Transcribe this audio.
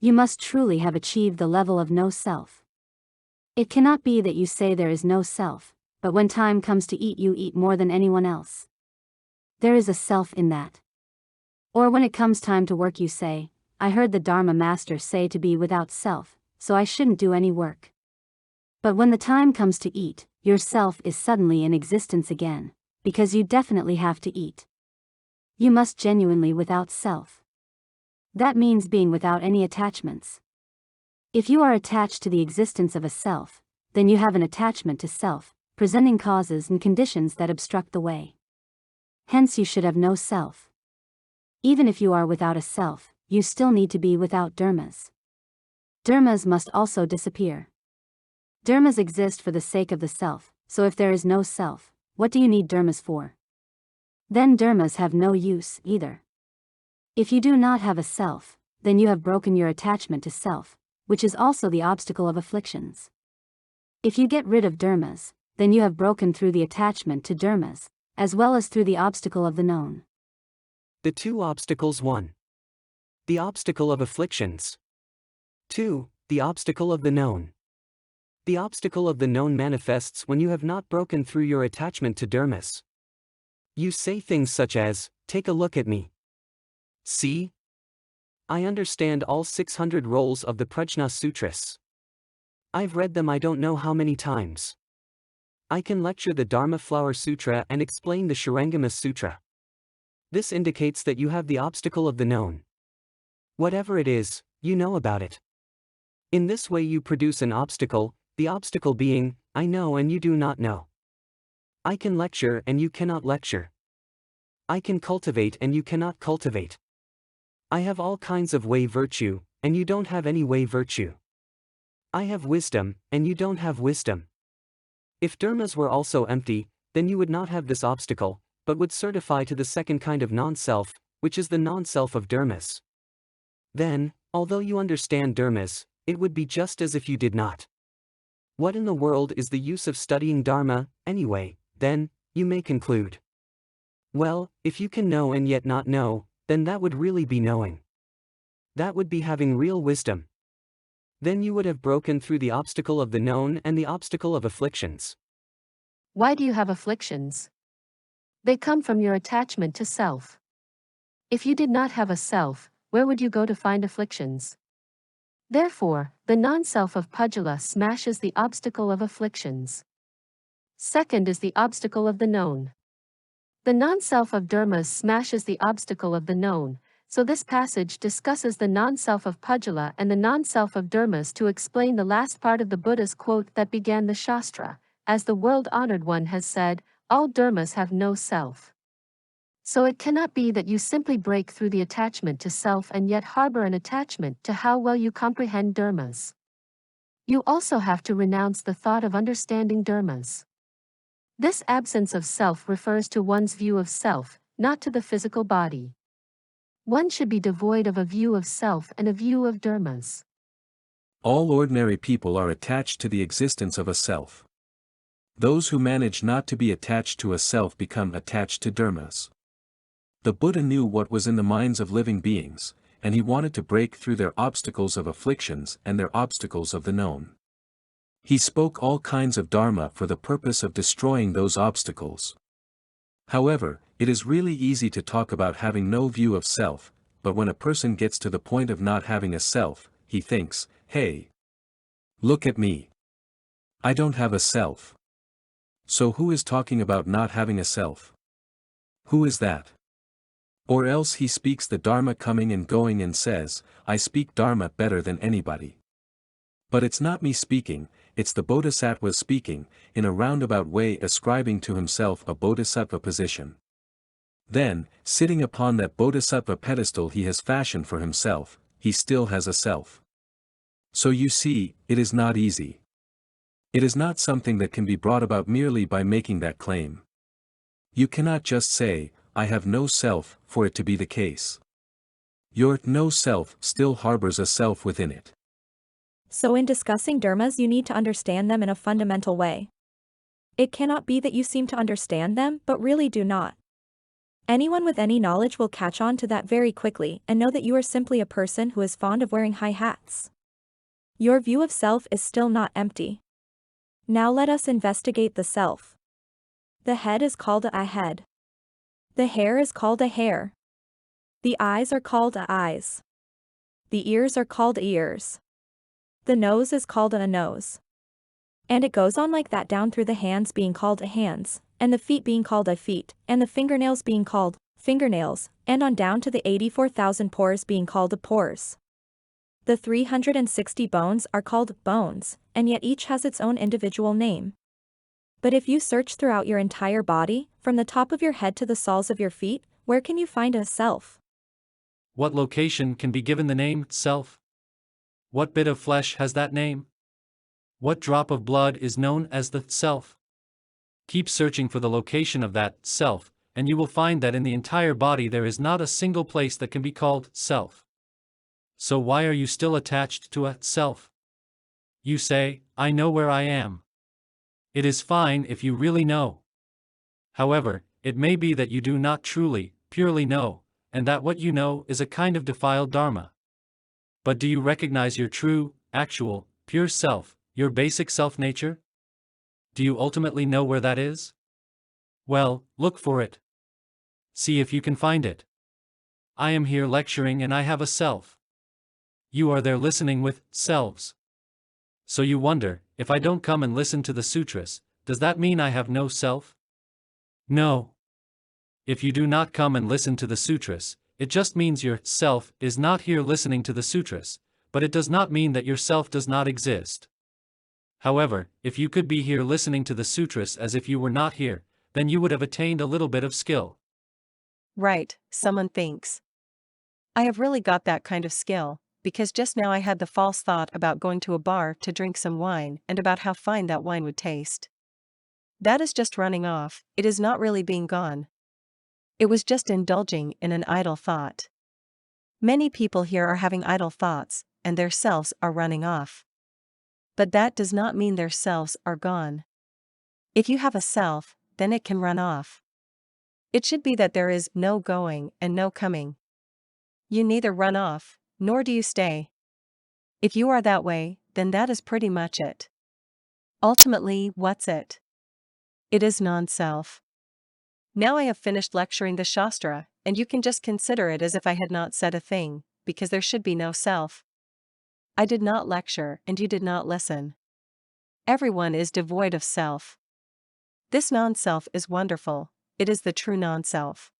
You must truly have achieved the level of no self. It cannot be that you say there is no self, but when time comes to eat you eat more than anyone else. There is a self in that. Or when it comes time to work you say, I heard the Dharma master say to be without self, so I shouldn't do any work. But when the time comes to eat, your self is suddenly in existence again, because you definitely have to eat. You must genuinely without self. That means being without any attachments. If you are attached to the existence of a self, then you have an attachment to self, presenting causes and conditions that obstruct the way. Hence you should have no self. Even if you are without a self, you still need to be without dharmas. Dharmas must also disappear. Dharmas exist for the sake of the self, so if there is no self, what do you need dharmas for? Then dharmas have no use either. If you do not have a self, then you have broken your attachment to self, which is also the obstacle of afflictions. If you get rid of dharmas, then you have broken through the attachment to dharmas, as well as through the obstacle of the known. The two obstacles: 1. The obstacle of afflictions. 2. The obstacle of the known. The obstacle of the known manifests when you have not broken through your attachment to dharmas. You say things such as, take a look at me. See? I understand all 600 roles of the Prajna Sutras. I've read them I don't know how many times. I can lecture the Dharma Flower Sutra and explain the Shurangama Sutra. This indicates that you have the obstacle of the known. Whatever it is, you know about it. In this way you produce an obstacle, the obstacle being, I know and you do not know. I can lecture and you cannot lecture. I can cultivate and you cannot cultivate. I have all kinds of way virtue, and you don't have any way virtue. I have wisdom, and you don't have wisdom. If dharmas were also empty, then you would not have this obstacle, but would certify to the second kind of non-self, which is the non-self of dharmas. Then, although you understand dharmas, it would be just as if you did not. What in the world is the use of studying dharma, anyway? Then, you may conclude. Well, if you can know and yet not know, then that would really be knowing. That would be having real wisdom. Then you would have broken through the obstacle of the known and the obstacle of afflictions. Why do you have afflictions? They come from your attachment to self. If you did not have a self, where would you go to find afflictions? Therefore, the non-self of Pujala smashes the obstacle of afflictions. Second is the obstacle of the known. The non-self of dharmas smashes the obstacle of the known, so this passage discusses the non-self of Pujala and the non-self of dharmas to explain the last part of the Buddha's quote that began the Shastra, as the world-honored one has said, all dharmas have no self. So it cannot be that you simply break through the attachment to self and yet harbor an attachment to how well you comprehend dharmas. You also have to renounce the thought of understanding dharmas. This absence of self refers to one's view of self, not to the physical body. One should be devoid of a view of self and a view of dharmas. All ordinary people are attached to the existence of a self. Those who manage not to be attached to a self become attached to dharmas. The Buddha knew what was in the minds of living beings, and he wanted to break through their obstacles of afflictions and their obstacles of the known. He spoke all kinds of dharma for the purpose of destroying those obstacles. However, it is really easy to talk about having no view of self, but when a person gets to the point of not having a self, he thinks, hey, look at me. I don't have a self. So who is talking about not having a self? Who is that? Or else he speaks the Dharma coming and going and says, I speak Dharma better than anybody. But it's not me speaking, it's the Bodhisattva speaking, in a roundabout way ascribing to himself a Bodhisattva position. Then, sitting upon that Bodhisattva pedestal he has fashioned for himself, he still has a self. So you see, it is not easy. It is not something that can be brought about merely by making that claim. You cannot just say, I have no self, for it to be the case. Your no self still harbors a self within it. So in discussing dharmas you need to understand them in a fundamental way. It cannot be that you seem to understand them but really do not. Anyone with any knowledge will catch on to that very quickly and know that you are simply a person who is fond of wearing high hats. Your view of self is still not empty. Now let us investigate the self. The head is called a head. The hair is called a hair. The eyes are called a eyes. The ears are called ears. The nose is called a nose. And it goes on like that down through the hands being called a hands, and the feet being called a feet, and the fingernails being called fingernails, and on down to the 84,000 pores being called a pores. The 360 bones are called bones, and yet each has its own individual name. But if you search throughout your entire body, from the top of your head to the soles of your feet, where can you find a self? What location can be given the name self? What bit of flesh has that name? What drop of blood is known as the self? Keep searching for the location of that self, and you will find that in the entire body there is not a single place that can be called self. So why are you still attached to a self? You say, I know where I am. It is fine if you really know. However, it may be that you do not truly, purely know, and that what you know is a kind of defiled dharma. But do you recognize your true, actual, pure self, your basic self-nature? Do you ultimately know where that is? Well, look for it. See if you can find it. I am here lecturing and I have a self. You are there listening with selves. So you wonder, if I don't come and listen to the sutras, does that mean I have no self? No. If you do not come and listen to the sutras, it just means your self is not here listening to the sutras, but it does not mean that your self does not exist. However, if you could be here listening to the sutras as if you were not here, then you would have attained a little bit of skill. Right, someone thinks. I have really got that kind of skill, because just now I had the false thought about going to a bar to drink some wine and about how fine that wine would taste. That is just running off, it is not really being gone. It was just indulging in an idle thought. Many people here are having idle thoughts, and their selves are running off. But that does not mean their selves are gone. If you have a self, then it can run off. It should be that there is no going and no coming. You neither run off, nor do you stay. If you are that way, then that is pretty much it. Ultimately, what's it? It is non-self. Now I have finished lecturing the Shastra, and you can just consider it as if I had not said a thing, because there should be no self. I did not lecture and you did not listen. Everyone is devoid of self. This non-self is wonderful, it is the true non-self.